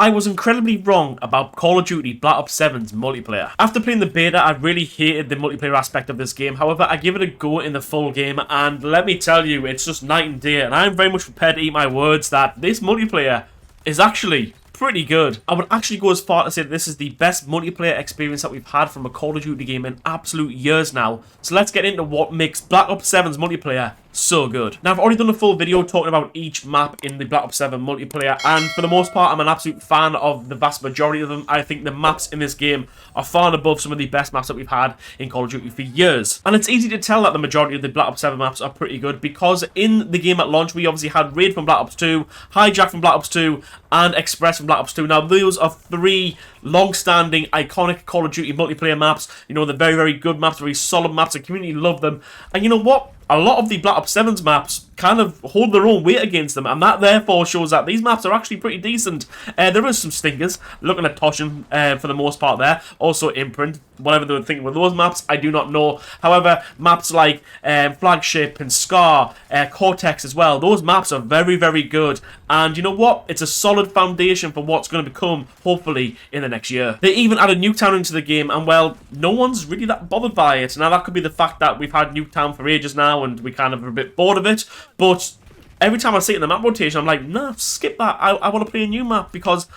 I was incredibly wrong about Call of Duty Black Ops 7's multiplayer. After playing the beta, I really hated the multiplayer aspect of this game. However, I give it a go in the full game, and let me tell you, it's just night and day, and I'm very much prepared to eat my words that this multiplayer is actually pretty good. I would actually go as far to say that this is the best multiplayer experience that we've had from a Call of Duty game in absolute years now. So let's get into what makes Black Ops 7's multiplayer so good. Now, I've already done a full video talking about each map in the Black Ops 7 multiplayer, and for the most part, I'm an absolute fan of the vast majority of them. I think the maps in this game are far and above some of the best maps that we've had in Call of Duty for years. And it's easy to tell that the majority of the Black Ops 7 maps are pretty good, because in the game at launch, we obviously had Raid from Black Ops 2, Hijack from Black Ops 2, and Express from Black Ops 2. Now, those are three long-standing, iconic Call of Duty multiplayer maps. You know, they're very, very good maps, very solid maps. The community love them. And you know what? A lot of the Black Ops 7's maps kind of hold their own weight against them, and that therefore shows that these maps are actually pretty decent. There is some stinkers, looking at Toshin for the most part there, also Imprint, whatever they were thinking with those maps, I do not know. However, maps like Flagship and Scar, Cortex as well, those maps are very, very good, and you know what? It's a solid foundation for what's going to become, hopefully, in the next year. They even added Nuketown into the game, and well, no one's really that bothered by it. Now, that could be the fact that we've had Nuketown for ages now, and we kind of are a bit bored of it, but every time I see it in the map rotation, I'm like, nah, skip that. I want to play a new map because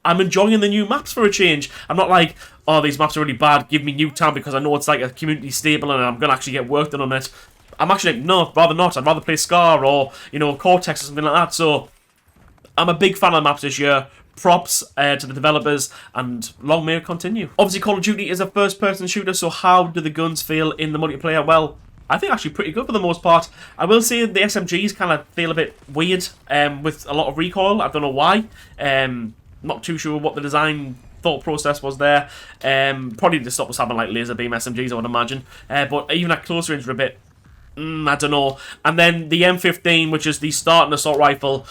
I'm enjoying the new maps for a change. I'm not like, oh, these maps are really bad, give me Nuketown because I know it's like a community staple and I'm going to actually get work done on it. I'm actually like, no, rather not. I'd rather play Scar or, you know, Cortex or something like that. So I'm a big fan of the maps this year. Props to the developers, and long may it continue. Obviously, Call of Duty is a first-person shooter, so how do the guns feel in the multiplayer? Well, I think actually pretty good for the most part. I will say the SMGs kind of feel a bit weird with a lot of recoil. I don't know why. Not too sure what the design thought process was there. Probably to stop us having like laser beam SMGs, I would imagine. But even at close range, are a bit, I don't know. And then the M15, which is the starting assault rifle,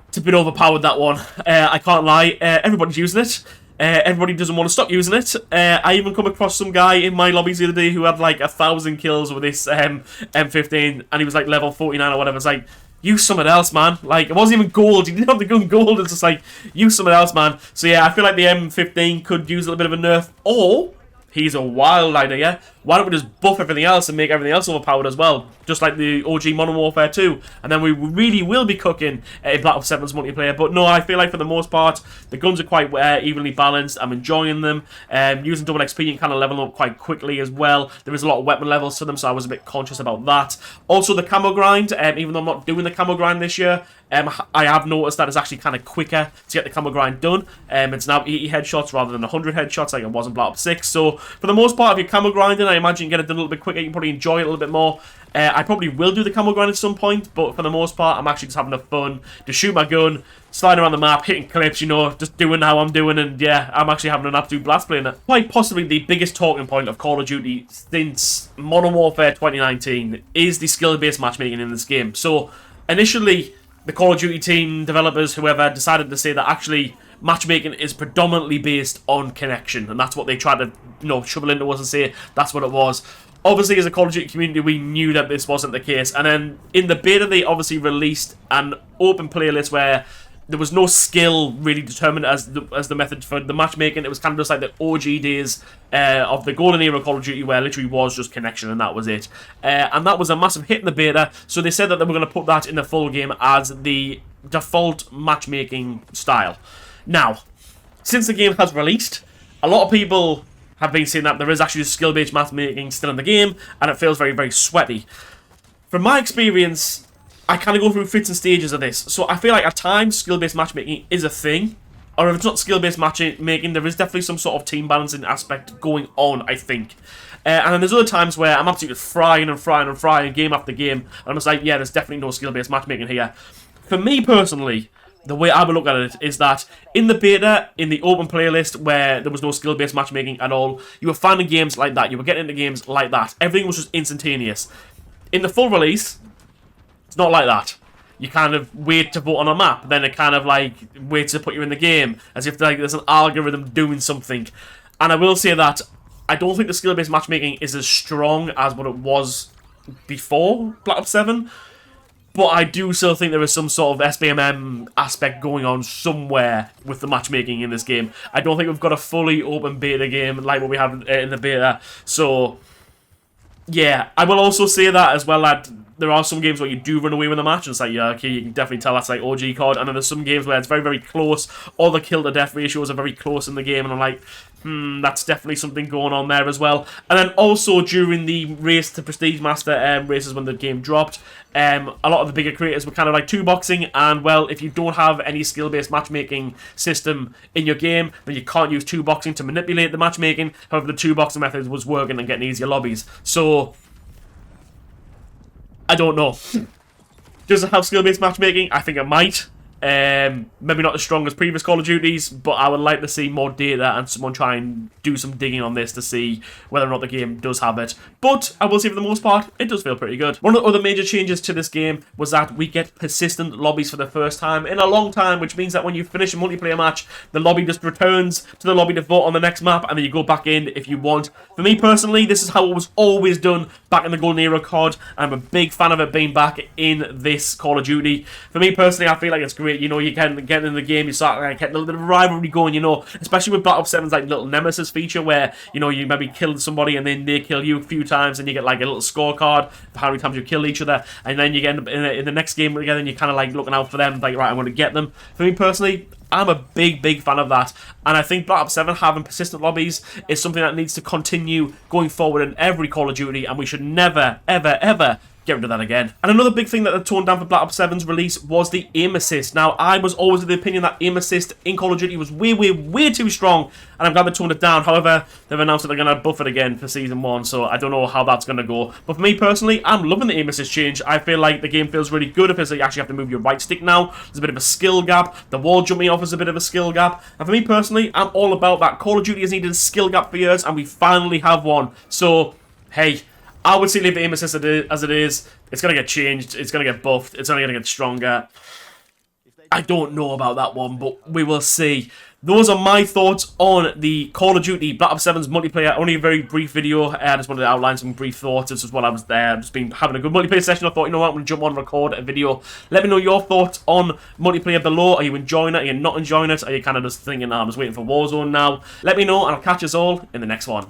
it's a bit overpowered, that one. I can't lie. Everybody's using it. Everybody doesn't want to stop using it. I even come across some guy in my lobbies the other day who had like 1,000 kills with this M15, and he was like level 49 or whatever. It's like, use something else, man. Like, it wasn't even gold. He didn't have the gun gold. It's just like, use something else, man. So yeah, I feel like the M15 could use a little bit of a nerf. Or he's a wild idea. Why don't we just buff everything else and make everything else overpowered as well? Just like the OG Modern Warfare 2. And then we really will be cooking in Black Ops 7's multiplayer. But no, I feel like for the most part, the guns are quite evenly balanced. I'm enjoying them. Using double XP, you can kind of level up quite quickly as well. There is a lot of weapon levels to them, so I was a bit conscious about that. Also, the camo grind, even though I'm not doing the camo grind this year, I have noticed that it's actually kind of quicker to get the camo grind done. It's now 80 headshots rather than 100 headshots like it was in Black Ops 6. So, for the most part, if you're camo grinding, I imagine you get it done a little bit quicker. You can probably enjoy it a little bit more. I probably will do the camo grind at some point, but for the most part, I'm actually just having the fun to shoot my gun, sliding around the map, hitting clips, you know, just doing how I'm doing, and yeah, I'm actually having an absolute blast playing it. Quite possibly the biggest talking point of Call of Duty since Modern Warfare 2019 is the skill-based matchmaking in this game. So, initially, the Call of Duty team, developers, whoever, decided to say that actually matchmaking is predominantly based on connection, and that's what they tried to, you know, shovel into us and say that's what it was. Obviously, as a Call of Duty community, we knew that this wasn't the case, and then in the beta, they obviously released an open playlist where there was no skill really determined as the method for the matchmaking. It was kind of just like the OG days of the golden era of Call of Duty, where it literally was just connection and that was it. And that was a massive hit in the beta, so they said that they were going to put that in the full game as the default matchmaking style. Now, since the game has released, a lot of people have been saying that there is actually skill-based matchmaking still in the game, and it feels very, very sweaty. From my experience, I kind of go through fits and stages of this. So I feel like at times, skill-based matchmaking is a thing. Or if it's not skill-based matchmaking, there is definitely some sort of team balancing aspect going on, I think. And then there's other times where I'm absolutely frying game after game. And I'm just like, yeah, there's definitely no skill-based matchmaking here. For me personally, the way I would look at it is that in the beta, in the open playlist, where there was no skill-based matchmaking at all, you were finding games like that. You were getting into games like that. Everything was just instantaneous. In the full release, it's not like that. You kind of wait to vote on a map, then it kind of like waits to put you in the game, as if like there's an algorithm doing something. And I will say that I don't think the skill-based matchmaking is as strong as what it was before Black Ops 7. But I do still think there is some sort of SBMM aspect going on somewhere with the matchmaking in this game. I don't think we've got a fully open beta game like what we have in the beta. So, yeah, I will also say that as well, that there are some games where you do run away with a match, and it's like, yeah, okay, you can definitely tell that's like OG COD, and then there's some games where it's very, very close, all the kill-to-death ratios are very close in the game, and I'm like, that's definitely something going on there as well. And then also during the race to Prestige Master races when the game dropped, a lot of the bigger creators were kind of like two-boxing, and well, if you don't have any skill-based matchmaking system in your game, then you can't use two-boxing to manipulate the matchmaking. However, the two-boxing method was working and getting easier lobbies. So, I don't know. Does it have skill-based matchmaking? I think it might. Maybe not as strong as previous Call of Duties, but I would like to see more data and someone try and do some digging on this to see whether or not the game does have it. But I will say for the most part, it does feel pretty good. One of the other major changes to this game was that we get persistent lobbies for the first time in a long time, which means that when you finish a multiplayer match, the lobby just returns to the lobby default on the next map, and then you go back in if you want. For me personally, this is how it was always done back in the Golden Era COD. I'm a big fan of it being back in this Call of Duty. For me personally, I feel like it's great. You know, you can get in the game, you start like, getting a little bit of rivalry going, you know, especially with Black Ops 7's like little nemesis feature where, you know, you maybe killed somebody and then they kill you a few times and you get like a little scorecard for how many times you killed each other, and then you get in the next game together and you're kind of like looking out for them, like, right, I'm going to get them. For me personally, I'm a big, big fan of that, and I think Black Ops 7 having persistent lobbies is something that needs to continue going forward in every Call of Duty, and we should never, ever, ever get rid of that again. And another big thing that they toned down for Black Ops 7's release was the aim assist. Now, I was always of the opinion that aim assist in Call of Duty was way, way, way too strong, and I'm glad they toned it down. However, they've announced that they're going to buff it again for Season 1, so I don't know how that's going to go. But for me personally, I'm loving the aim assist change. I feel like the game feels really good. It feels like you actually have to move your right stick now. There's a bit of a skill gap. The wall jumping offers a bit of a skill gap. And for me personally, I'm all about that. Call of Duty has needed a skill gap for years, and we finally have one. So, hey, I would say leave the aim assist as it is. It's going to get changed. It's going to get buffed. It's only going to get stronger. I don't know about that one, but we will see. Those are my thoughts on the Call of Duty Black Ops 7's multiplayer. Only a very brief video. I just wanted to outline some brief thoughts. This is what I was there. I've just been having a good multiplayer session. I thought, you know what, I'm going to jump on and record a video. Let me know your thoughts on multiplayer below. Are you enjoying it? Are you not enjoying it? Are you kind of just thinking, I'm just waiting for Warzone now? Let me know, and I'll catch us all in the next one.